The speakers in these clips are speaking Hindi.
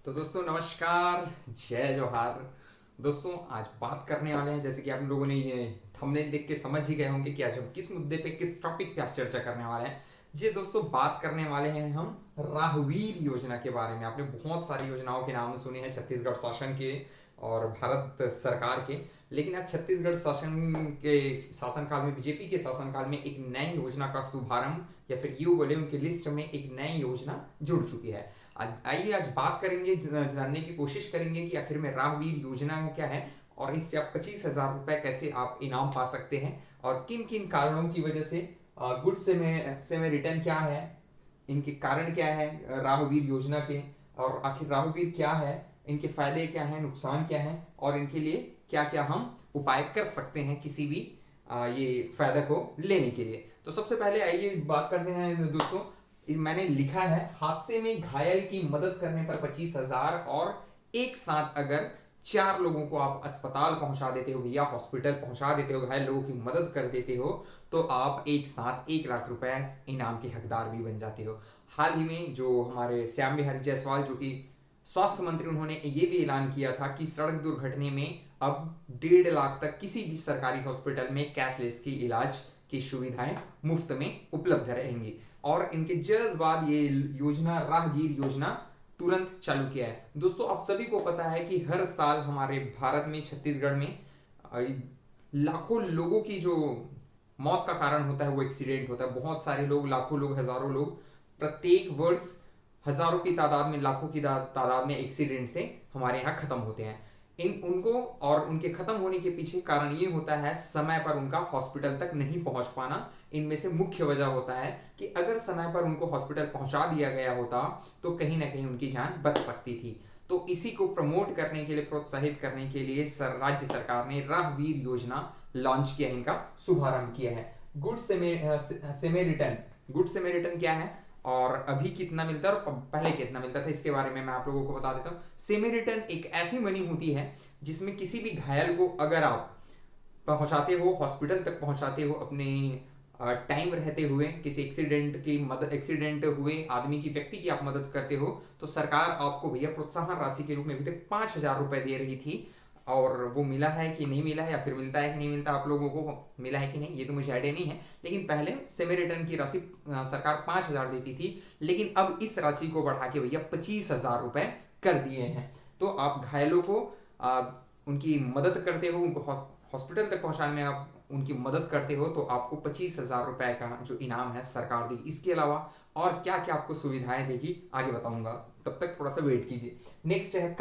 तो दोस्तों नमस्कार, जय जोहार। दोस्तों आज बात करने वाले हैं, जैसे कि आप लोगों ने ये थंबनेल देख के समझ ही गए होंगे कि आज हम किस मुद्दे पे, किस टॉपिक पे आज चर्चा करने वाले हैं। जी दोस्तों, बात करने वाले हैं हम राहवीर योजना के बारे में। आपने बहुत सारी योजनाओं के नाम सुने हैं छत्तीसगढ़ शासन के और भारत सरकार के, लेकिन आज छत्तीसगढ़ शासनकाल में, बीजेपी के शासनकाल में एक नई योजना का शुभारंभ, या फिर यूँ बोले उनकी लिस्ट में एक नई योजना जुड़ चुकी है। आइए आज बात करेंगे, जानने की कोशिश करेंगे कि आखिर में राहवीर योजना क्या है और इससे आप 25,000 रुपए कैसे आप इनाम पा सकते हैं, और किन किन कारणों की वजह से गुड से में रिटर्न क्या है, इनके कारण क्या है राहवीर योजना के, और आखिर राहवीर क्या है, इनके फायदे क्या हैं, नुकसान क्या है, और इनके लिए क्या क्या हम उपाय कर सकते हैं किसी भी ये फायदा को लेने के लिए। तो सबसे पहले आइए बात करते हैं दोस्तों। मैंने लिखा है, हादसे में घायल की मदद करने पर 25,000, और एक साथ अगर 4 लोगों को आप अस्पताल पहुंचा देते हो या हॉस्पिटल पहुंचा देते हो, घायल लोगों की मदद कर देते हो, तो आप एक साथ 1 लाख रुपए इनाम के हकदार भी बन जाते हो। हाल ही में जो हमारे श्याम बिहारी जायसवाल, जो कि स्वास्थ्य मंत्री, उन्होंने ये भी ऐलान किया था कि सड़क दुर्घटना में अब 1.5 लाख तक किसी भी सरकारी हॉस्पिटल में कैशलेस की इलाज की सुविधाएं मुफ्त में उपलब्ध रहेंगी। और इनके जस्ट बाद ये योजना, राहगीर योजना, तुरंत चालू किया है। दोस्तों आप सभी को पता है कि हर साल हमारे भारत में, छत्तीसगढ़ में लाखों लोगों की जो मौत का कारण होता है वो एक्सीडेंट होता है। बहुत सारे लोग, लाखों लोग, हजारों लोग प्रत्येक वर्ष हजारों की तादाद में, लाखों की तादाद में एक्सीडेंट से हमारे यहाँ खत्म होते हैं। उनको और उनके खत्म होने के पीछे कारण ये होता है समय पर उनका हॉस्पिटल तक नहीं पहुंच पाना। इनमें से मुख्य वजह होता है कि अगर समय पर उनको हॉस्पिटल पहुंचा दिया गया होता तो कहीं ना कहीं उनकी जान बच सकती थी। तो इसी को प्रमोट करने के लिए, प्रोत्साहित करने के लिए राज्य सरकार ने राहवीर योजना लॉन्च किया, इनका शुभारंभ किया है। गुड सेमे रिटर्न क्या है और अभी कितना मिलता है और पहले कितना मिलता था, इसके बारे में मैं आप लोगों को बता देता हूँ। सेमी रिटर्न एक ऐसी मनी होती है जिसमें किसी भी घायल को अगर आप पहुंचाते हो, हॉस्पिटल तक पहुंचाते हो, अपने टाइम रहते हुए, किसी एक्सीडेंट हुए आदमी की, व्यक्ति की आप मदद करते हो, तो सरकार आपको भैया प्रोत्साहन राशि के रूप में अभी तक 5,000 रुपए दे रही थी। और वो मिला है कि नहीं मिला है, या फिर मिलता है कि नहीं मिलता, आप लोगों को मिला है कि नहीं ये तो मुझे आइडिया नहीं है। लेकिन पहले सेमी रिटर्न की राशि सरकार 5,000 देती थी, लेकिन अब इस राशि को बढ़ा के भैया 25,000 रुपए कर दिए हैं। तो आप घायलों को उनकी मदद करते हो, उनको हॉस्पिटल तक पहुंचाने में आप उनकी मदद करते हो, तो आपको 25,000 रुपए का जो इनाम है सरकार देगी। इसके अलावा और क्या क्या आपको सुविधाएं देगी आगे बताऊंगा, तब तक थोड़ा सा वेट कीजिए। नेक्स्ट है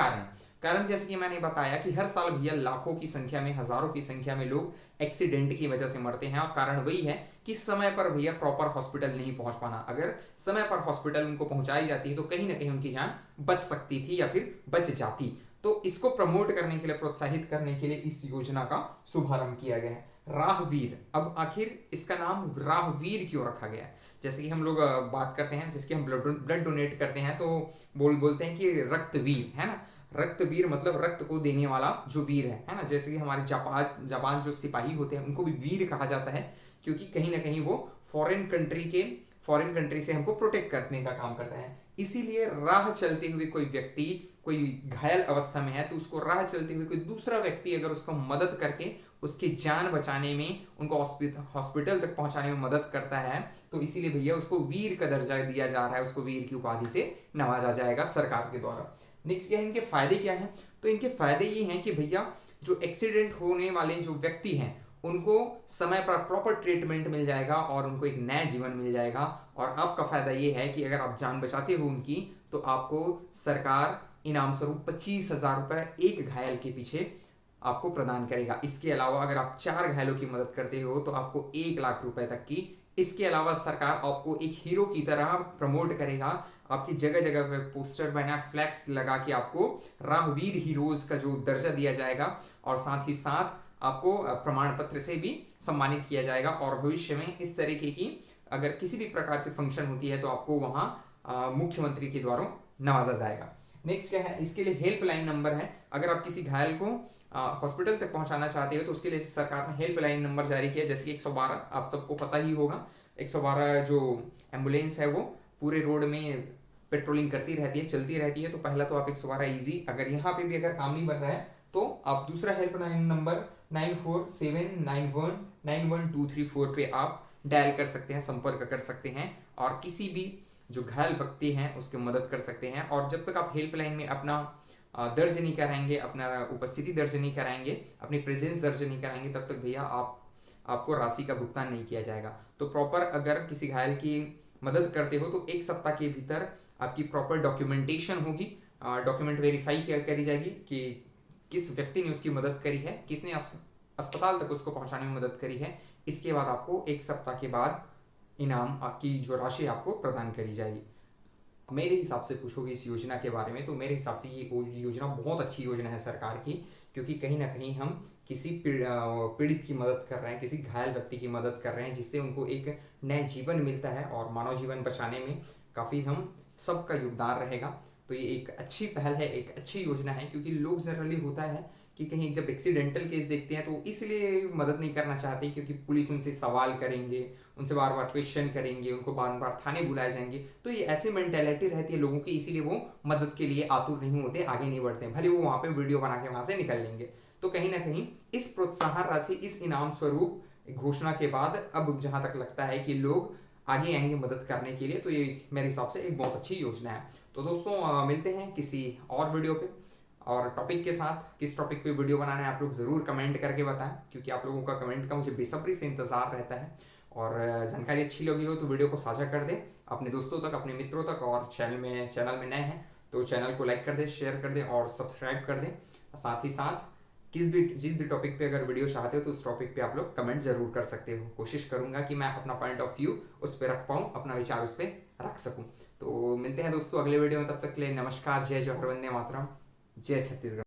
कारण जैसे कि मैंने बताया कि हर साल भैया लाखों की संख्या में, हजारों की संख्या में लोग एक्सीडेंट की वजह से मरते हैं, और कारण वही है कि समय पर भैया प्रॉपर हॉस्पिटल नहीं पहुंच पाना। अगर समय पर हॉस्पिटल उनको पहुंचाई जाती है तो कहीं ना कहीं उनकी जान बच सकती थी या फिर बच जाती। तो इसको प्रमोट करने के लिए, प्रोत्साहित करने के लिए इस योजना का शुभारंभ किया गया है, राहवीर। अब आखिर इसका नाम राहवीर क्यों रखा गया है? जैसे कि हम लोग बात करते हैं, जिसके हम ब्लड डोनेट करते हैं, तो बोलते हैं कि रक्तवीर है ना। रक्तवीर मतलब रक्त को देने वाला जो वीर है ना। जैसे कि हमारे जापान जो सिपाही होते हैं उनको भी वीर कहा जाता है, क्योंकि कहीं ना कहीं वो फॉरेन कंट्री से हमको प्रोटेक्ट करने का काम करता है। इसीलिए राह चलते हुए कोई व्यक्ति कोई घायल अवस्था में है, तो उसको राह चलते हुए कोई दूसरा व्यक्ति अगर उसको मदद करके उसकी जान बचाने में, उनको हॉस्पिटल तक पहुंचाने में मदद करता है, तो इसीलिए भैया उसको वीर का दर्जा दिया जा रहा है, उसको वीर की उपाधि से नवाजा जाएगा सरकार के द्वारा। नेक्स्ट क्या है, इनके फायदे क्या हैं? तो इनके फायदे ये हैं कि भैया जो एक्सीडेंट होने वाले जो व्यक्ति हैं उनको समय पर प्रॉपर ट्रीटमेंट मिल जाएगा और उनको एक नया जीवन मिल जाएगा। और आपका फायदा ये है कि अगर आप जान बचाते हो उनकी, तो आपको सरकार इनाम स्वरूप 25,000 रुपए एक घायल के पीछे आपको प्रदान करेगा। इसके अलावा अगर आप 4 घायलों की मदद करते हो तो आपको 1 लाख रुपए तक की। इसके अलावा सरकार आपको एक हीरो की तरह प्रमोट करेगा, आपकी जगह जगह पे पोस्टर बैनर फ्लैक्स लगा के आपको राहवीर हीरोज का जो दर्जा दिया जाएगा, और साथ ही साथ आपको प्रमाण पत्र से भी सम्मानित किया जाएगा। और भविष्य में इस तरीके की अगर किसी भी प्रकार की फंक्शन होती है तो आपको वहां मुख्यमंत्री के द्वारा नवाजा जाएगा। नेक्स्ट क्या है, इसके लिए हेल्पलाइन नंबर है। अगर आप किसी घायल को हॉस्पिटल तक पहुंचाना चाहते हो तो उसके लिए सरकार ने हेल्पलाइन नंबर जारी किया, जैसे कि 112, आप सबको पता ही होगा। 112 जो एम्बुलेंस है वो पूरे रोड में पेट्रोलिंग करती रहती है, चलती रहती है। तो पहला तो आप 112 ईजी, अगर यहाँ पे भी अगर काम नहीं बन रहा है तो आप दूसरा हेल्पलाइन नंबर 9479191234 पे आप डायल कर सकते हैं, संपर्क कर सकते हैं और किसी भी जो घायल व्यक्ति हैं उसकी मदद कर सकते हैं। और जब तक आप हेल्पलाइन में अपना दर्ज नहीं कराएंगे, अपना उपस्थिति दर्ज नहीं कराएंगे, अपनी प्रेजेंस दर्ज नहीं कराएंगे, तब तक भैया आपको राशि का भुगतान नहीं किया जाएगा। तो प्रॉपर अगर किसी घायल की मदद करते हो तो 1 सप्ताह के भीतर आपकी प्रॉपर डॉक्यूमेंटेशन होगी, डॉक्यूमेंट वेरीफाई करी जाएगी कि किस व्यक्ति ने उसकी मदद करी है, किसने अस्पताल तक उसको पहुंचाने में मदद करी है। इसके बाद आपको 1 सप्ताह के बाद इनाम की जो राशि आपको प्रदान करी जाएगी। मेरे हिसाब से पूछोगे इस योजना के बारे में तो मेरे हिसाब से ये योजना बहुत अच्छी योजना है सरकार की, क्योंकि कहीं ना कहीं हम किसी पीड़ित की मदद कर रहे हैं, किसी घायल व्यक्ति की मदद कर रहे हैं, जिससे उनको एक नया जीवन मिलता है और मानव जीवन बचाने में काफ़ी हम सबका योगदान रहेगा। तो ये एक अच्छी पहल है, एक अच्छी योजना है, क्योंकि लोग जनरली होता है कि कहीं जब एक्सीडेंटल केस देखते हैं तो इसलिए मदद नहीं करना चाहते क्योंकि पुलिस उनसे सवाल करेंगे, उनसे बार बार क्वेश्चन करेंगे, उनको बार बार थाने बुलाए जाएंगे। तो ये ऐसी मेंटेलिटी रहती है लोगों की, इसीलिए वो मदद के लिए आतुर नहीं होते, आगे नहीं बढ़ते, भले वो वहाँ पे वीडियो बना के वहाँ से निकल लेंगे। तो कहीं ना कहीं इस प्रोत्साहन राशि, इस इनाम स्वरूप घोषणा के बाद अब जहाँ तक लगता है कि लोग आगे आएंगे मदद करने के लिए, तो ये मेरे हिसाब से एक बहुत अच्छी योजना है। तो दोस्तों मिलते हैं किसी और वीडियो पे और टॉपिक के साथ। किस टॉपिक पे वीडियो बनाना है आप लोग ज़रूर कमेंट करके बताएं, क्योंकि आप लोगों का कमेंट का मुझे बेसब्री से इंतज़ार रहता है। और जानकारी अच्छी लगी हो तो वीडियो को साझा कर दें अपने दोस्तों तक, अपने मित्रों तक, और चैनल में नए हैं तो चैनल को लाइक कर दें, शेयर कर दें और सब्सक्राइब कर दें। साथ ही साथ जिस भी टॉपिक पे अगर वीडियो चाहते हो तो उस टॉपिक पे आप लोग कमेंट जरूर कर सकते हो। कोशिश करूंगा कि मैं अपना पॉइंट ऑफ व्यू उस पर रख पाऊँ, अपना विचार उस पर रख सकूँ। तो मिलते हैं दोस्तों अगले वीडियो में, तब तक के लिए नमस्कार, जय जवाहर, वंदे मातरम, जय छत्तीसगढ़।